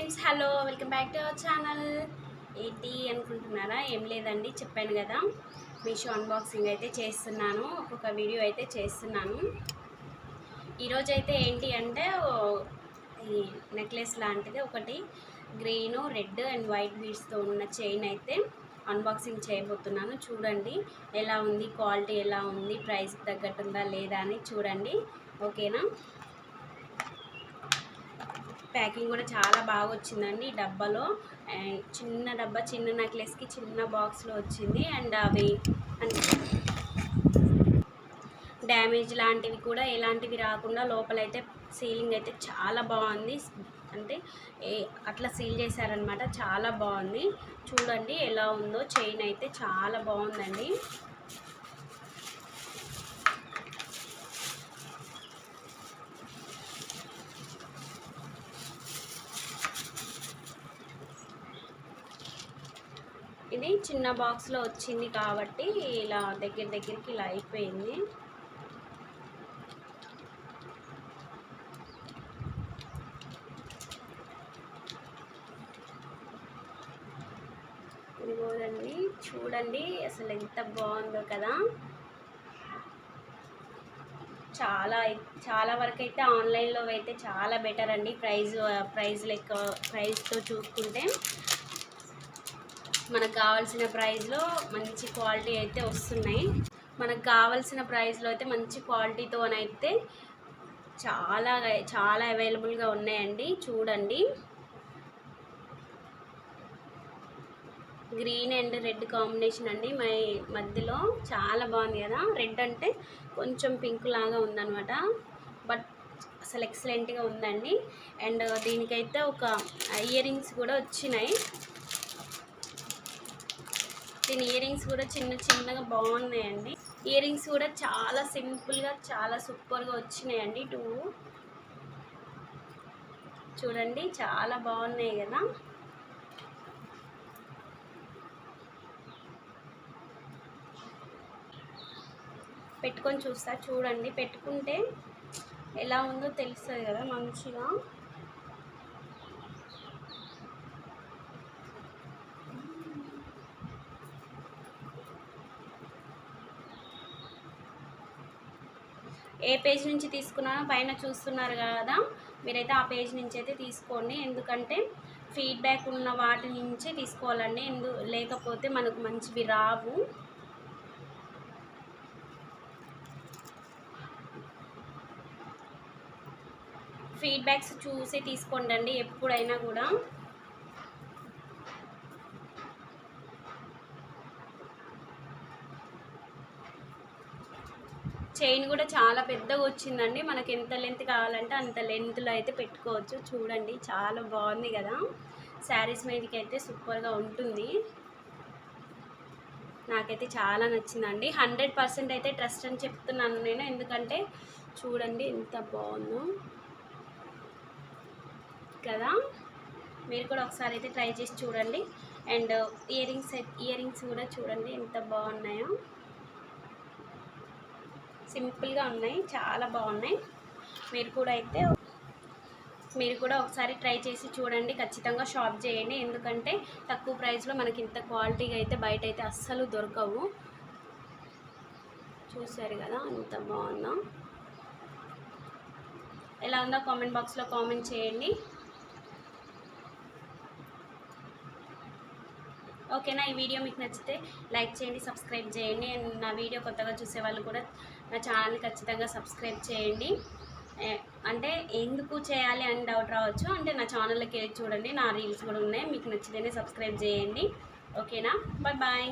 Friends, hello, welcome back to our channel. ఏంటి అనుకుంటున్నారా? ఏం లేదండి, చెప్పాను కదా, మీషో అన్బాక్సింగ్ అయితే చేస్తున్నాను. ఒక్కొక్క వీడియో అయితే చేస్తున్నాను. ఈరోజు అయితే ఏంటి అంటే ఈ నెక్లెస్ లాంటిది ఒకటి గ్రీను, రెడ్ అండ్ వైట్ బీడ్స్తో ఉన్న చైన్ అయితే అన్బాక్సింగ్ చేయబోతున్నాను. చూడండి ఎలా ఉంది, క్వాలిటీ ఎలా ఉంది, ప్రైస్కి తగ్గట్టుందా లేదా అని చూడండి. ఓకేనా? ప్యాకింగ్ కూడా చాలా బాగా వచ్చిందండి. ఈ డబ్బాలో చిన్న డబ్బా, చిన్న నెక్లెస్కి చిన్న బాక్స్లో వచ్చింది. అండ్ అవి డ్యామేజ్ లాంటివి కూడా ఎలాంటివి రాకుండా లోపలైతే సీలింగ్ అయితే చాలా బాగుంది. అంటే అట్లా సీల్ చేశారనమాట. చాలా బాగుంది. చూడండి ఎలా ఉందో. చైన్ అయితే చాలా బాగుందండి. ఇది చిన్న బాక్స్లో వచ్చింది కాబట్టి ఇలా దగ్గరికి ఇలా అయిపోయింది. ఇదిగోదండి, చూడండి అసలు ఎంత బాగుందో కదా. చాలా వరకు అయితే ఆన్లైన్లో అయితే చాలా బెటర్ అండి. ప్రైస్తో చూసుకుంటే మనకు కావాల్సిన ప్రైస్లో మంచి క్వాలిటీ అయితే వస్తున్నాయి. మనకు కావాల్సిన ప్రైస్లో అయితే మంచి క్వాలిటీతోనైతే చాలా అవైలబుల్గా ఉన్నాయండి. చూడండి, గ్రీన్ అండ్ రెడ్ కాంబినేషన్ అండి. మధ్యలో చాలా బాగుంది కదా. రెడ్ అంటే కొంచెం పింక్ లాగా ఉందన్నమాట. బట్ అసలు ఎక్సలెంట్గా ఉందండి. అండ్ దీనికైతే ఒక ఇయర్ రింగ్స్ కూడా వచ్చినాయి. దీని ఇయర్ రింగ్స్ కూడా చిన్నగా బాగున్నాయండి. ఇయర్ రింగ్స్ కూడా చాలా సింపుల్గా చాలా సూపర్గా వచ్చినాయండి. 2 చూడండి చాలా బాగున్నాయి కదా. పెట్టుకొని చూస్తా, చూడండి. పెట్టుకుంటే ఎలా ఉందో తెలుస్తుంది కదా మంచిగా. ఏ పేజ్ నుంచి తీసుకున్నానో పైన చూస్తున్నారు కదా, మీరైతే ఆ పేజ్ నుంచి అయితే తీసుకోండి. ఎందుకంటే ఫీడ్బ్యాక్ ఉన్న వాటి నుంచే తీసుకోవాలండి. లేకపోతే మనకు మంచివి రావు. ఫీడ్బ్యాక్స్ చూసి తీసుకోండి ఎప్పుడైనా కూడా. చైన్ కూడా చాలా పెద్దగా వచ్చిందండి. మనకి ఎంత లెంత్ కావాలంటే అంత లెంత్లో అయితే పెట్టుకోవచ్చు. చూడండి చాలా బాగుంది కదా. శారీస్ మీదకి అయితే సూపర్గా ఉంటుంది. నాకైతే చాలా నచ్చిందండి. 100% అయితే ట్రస్ట్ అని చెప్తున్నాను నేను. ఎందుకంటే చూడండి ఎంత బాగుందో కదా. మీరు కూడా ఒకసారి అయితే ట్రై చేసి చూడండి. అండ్ ఇయర్ రింగ్స్ కూడా చూడండి ఎంత బాగున్నాయో. సింపుల్గా ఉన్నాయి, చాలా బాగున్నాయి. మీరు కూడా ఒకసారి ట్రై చేసి చూడండి. ఖచ్చితంగా షాప్ చేయండి. ఎందుకంటే తక్కువ ప్రైస్లో మనకి ఇంత క్వాలిటీగా అయితే బయట అయితే అస్సలు దొరకవు. చూసారు కదా ఎంత బాగుందో. ఎలా ఉందో కామెంట్ బాక్స్లో కామెంట్ చేయండి. ఓకేనా? ఈ వీడియో మీకు నచ్చితే లైక్ చేయండి, సబ్స్క్రైబ్ చేయండి. అండ్ నా వీడియో కొత్తగా చూసే వాళ్ళు కూడా నా ఛానల్ని ఖచ్చితంగా సబ్స్క్రైబ్ చేయండి. అంటే ఎందుకు చేయాలి అని డౌట్ రావచ్చు. అంటే నా ఛానల్లోకి వెళ్ళి చూడండి, నా రీల్స్ కూడా ఉన్నాయి. మీకు నచ్చితేనే సబ్స్క్రైబ్ చేయండి. ఓకేనా? బాయ్.